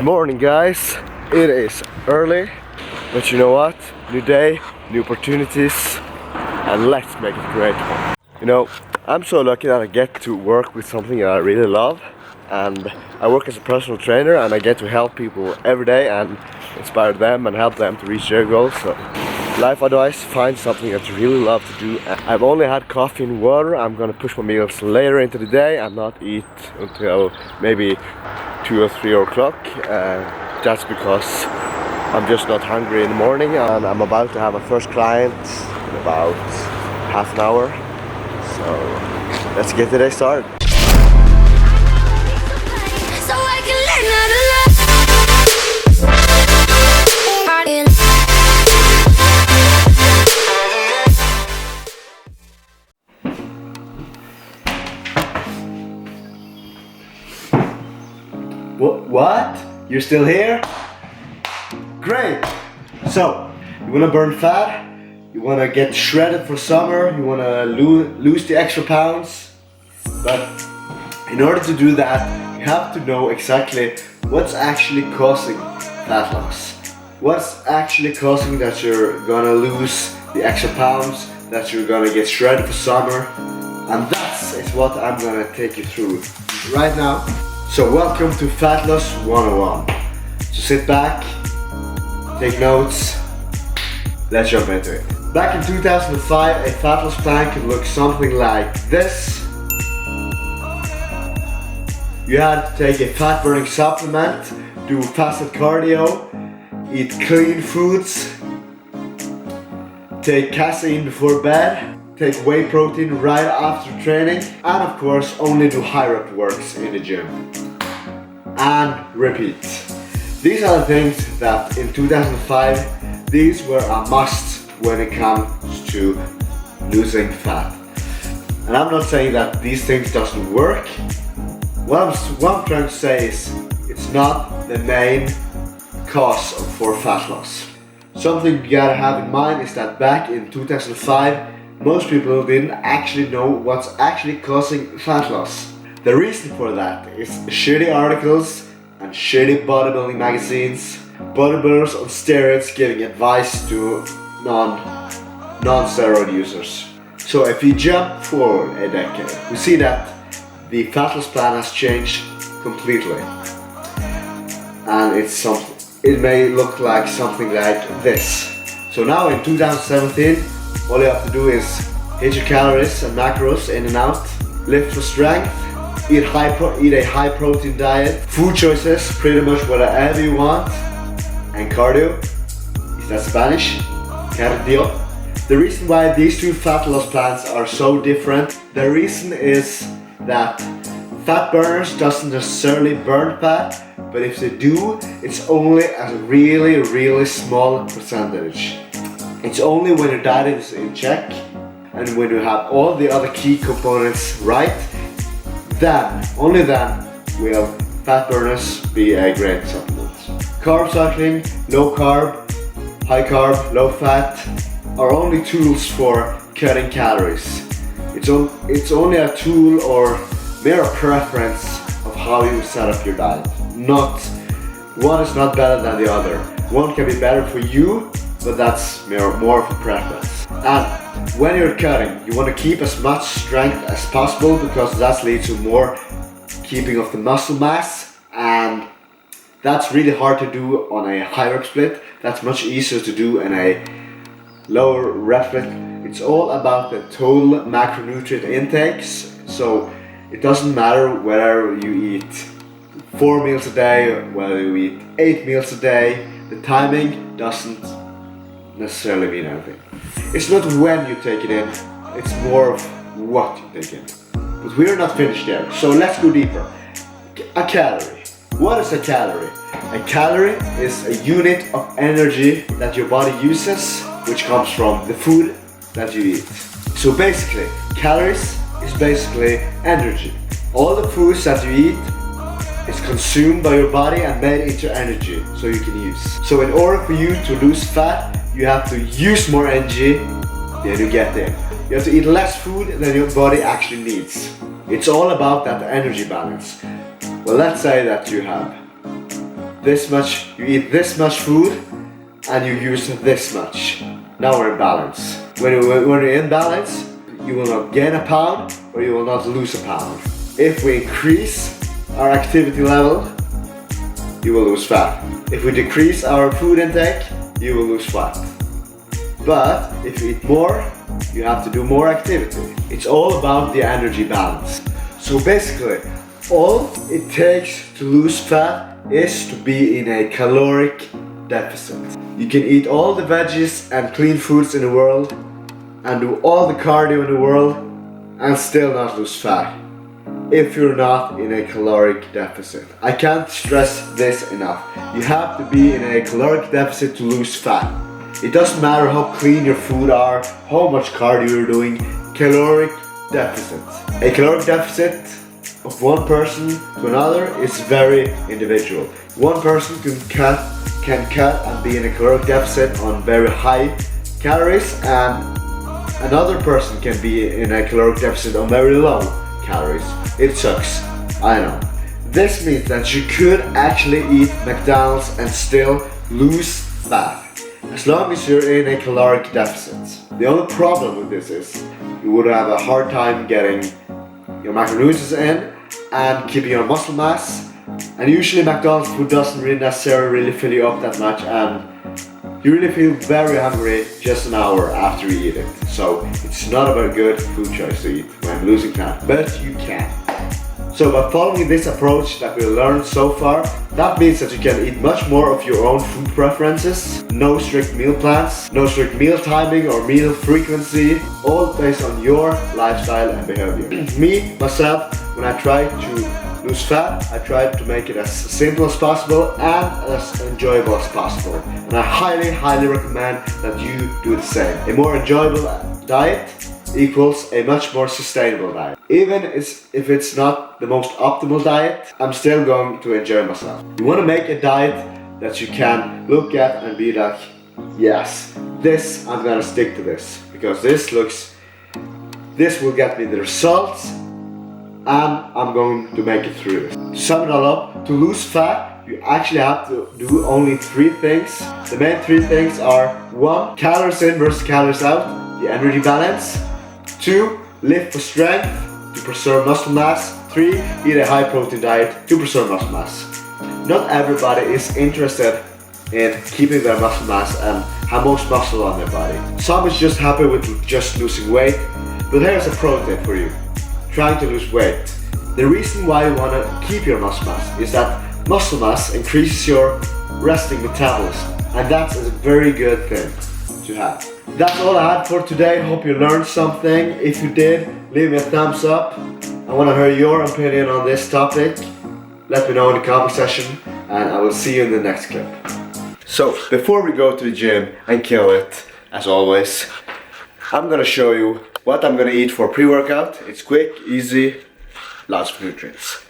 morning, guys. It is early, but you know what? New day, new opportunities, and let's make it great. You know, I'm so lucky that I get to work with something that I really love, and I work as a personal trainer, and I get to help people every day and inspire them and help them to reach their goals. So, life advice: find something that you really love to do. I've only had coffee and water. I'm gonna push my meals later into the day and not eat until maybe 2 or 3 o'clock. That's because I'm just not hungry in the morning, and I'm about to have a first client in about half an hour. So let's get the day started. So I can learn how to love. What? You're still here? Great! So, you wanna burn fat? You wanna get shredded for summer? You wanna lose the extra pounds? But in order to do that, you have to know exactly what's actually causing fat loss. What's actually causing that you're gonna lose the extra pounds, that you're gonna get shredded for summer, and that's what I'm gonna take you through right now. So welcome to Fat Loss 101. So sit back, take notes, let's jump into it. Back in 2005, a fat loss plan could look something like this. You had to take a fat burning supplement, do fasted cardio, eat clean foods, take casein before bed, take whey protein right after training, and of course only do high rep works in the gym. And repeat. These are the things that in 2005, these were a must when it comes to losing fat. And I'm not saying that these things doesn't work. What I'm trying to say is it's not the main cause for fat loss. Something you gotta have in mind is that back in 2005, most people didn't actually know what's actually causing fat loss. The reason for that is shitty articles and shitty bodybuilding magazines, bodybuilders on steroids giving advice to non-steroid users. So if you jump forward a decade, we see that the fat loss plan has changed completely. And it may look like something like this. So now in 2017, all you have to do is hit your calories and macros in and out, lift for strength, eat a high protein diet, food choices, pretty much whatever you want, and cardio. Is that Spanish? Cardio. The reason why these two fat loss plans are so different, the reason is that fat burners doesn't necessarily burn fat, but if they do, it's only a really small percentage. It's only when your diet is in check and when you have all the other key components right, only then will fat burners be a great supplement. Carb cycling, low carb, high carb, low fat are only tools for cutting calories. It's only a tool or mere preference of how you set up your diet. One is not better than the other. One can be better for you, but that's more of a preference. And when you're cutting, you want to keep as much strength as possible because that leads to more keeping of the muscle mass, and that's really hard to do on a high rep split. That's much easier to do in a lower rep split. It's all about the total macronutrient intakes, so it doesn't matter whether you eat 4 meals a day, whether you eat 8 meals a day, the timing doesn't necessarily mean anything. It's not when you take it in, it's more of what you take in. But we're not finished there, so let's go deeper. A calorie. What is a calorie? A calorie is a unit of energy that your body uses, which comes from the food that you eat. So basically, calories is basically energy. All the foods that you eat is consumed by your body and made into energy, so you can use. So in order for you to lose fat, you have to use more energy than you get in. You have to eat less food than your body actually needs. It's all about that energy balance. Well, let's say that you have this much, you eat this much food, and you use this much. Now we're in balance. When you're in balance, you will not gain a pound or you will not lose a pound. If we increase our activity level, you will lose fat. If we decrease our food intake, you will lose fat. But if you eat more, you have to do more activity. It's all about the energy balance. So basically, all it takes to lose fat is to be in a caloric deficit. You can eat all the veggies and clean foods in the world and do all the cardio in the world and still not lose fat if you're not in a caloric deficit. I can't stress this enough. You have to be in a caloric deficit to lose fat. It doesn't matter how clean your food are, how much cardio you're doing, caloric deficit. A caloric deficit of one person to another is very individual. One person can cut and be in a caloric deficit on very high calories, and another person can be in a caloric deficit on very low calories. It sucks, I know. This means that you could actually eat McDonald's and still lose fat, as long as you're in a caloric deficit. The only problem with this is you would have a hard time getting your macronutrients in and keeping your muscle mass. And usually McDonald's food doesn't really necessarily fill you up that much, and you really feel very hungry just an hour after you eat it. So it's not a very good food choice to eat when losing fat, but you can. So by following this approach that we learned so far, that means that you can eat much more of your own food preferences, no strict meal plans, no strict meal timing or meal frequency, all based on your lifestyle and behavior. Me, myself, when I try to lose fat, I try to make it as simple as possible and as enjoyable as possible. And I highly recommend that you do the same. A more enjoyable diet equals a much more sustainable diet. Even if it's not the most optimal diet, I'm still going to enjoy myself. You want to make a diet that you can look at and be like, yes, I'm gonna stick to this because this will get me the results and I'm going to make it through this. To sum it all up, to lose fat, you actually have to do only 3 things. The main 3 things are 1, calories in versus calories out, the energy balance. 2, lift for strength to preserve muscle mass. 3, eat a high protein diet to preserve muscle mass. Not everybody is interested in keeping their muscle mass and have most muscle on their body. Some is just happy with just losing weight, but here's a pro tip for you. Trying to lose weight. The reason why you want to keep your muscle mass is that muscle mass increases your resting metabolism, and that's a very good thing to have. That's all I had for today. Hope you learned something. If you did, leave me a thumbs up. I want to hear your opinion on this topic. Let me know in the comment section, and I will see you in the next clip. So, before we go to the gym and kill it, as always, I'm gonna show you what I'm gonna eat for pre-workout. It's quick, easy, lots of nutrients.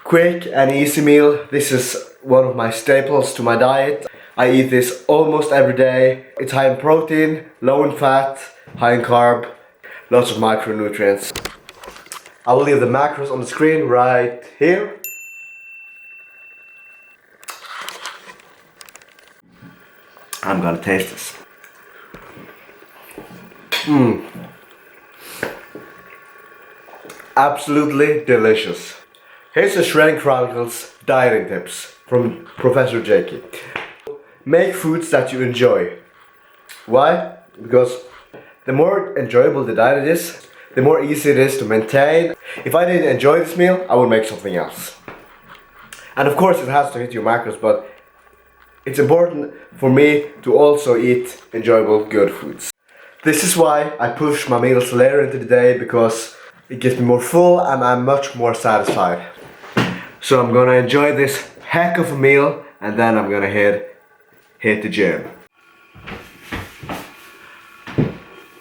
Quick and easy meal. This is one of my staples to my diet. I eat this almost every day. It's high in protein, low in fat, high in carb, lots of micronutrients. I will leave the macros on the screen right here. I'm gonna taste this. Absolutely delicious. Here's the Shredding Chronicles dieting tips from Professor Jakey. Make foods that you enjoy. Why? Because the more enjoyable the diet is, the more easy it is to maintain. If I didn't enjoy this meal, I would make something else. And of course it has to hit your macros, but it's important for me to also eat enjoyable, good foods. This is why I push my meals later into the day, because it gets me more full and I'm much more satisfied. So I'm gonna enjoy this heck of a meal and then I'm gonna hit the gym.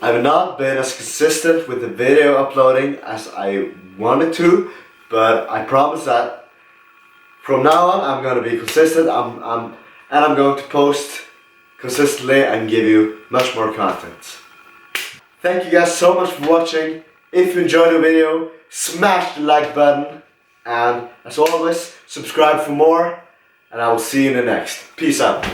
I've not been as consistent with the video uploading as I wanted to, but I promise that from now on I'm gonna be consistent. I'm going to post consistently and give you much more content. Thank you guys so much for watching. If you enjoyed the video, smash the like button, and as always, subscribe for more, and I will see you in the next. Peace out.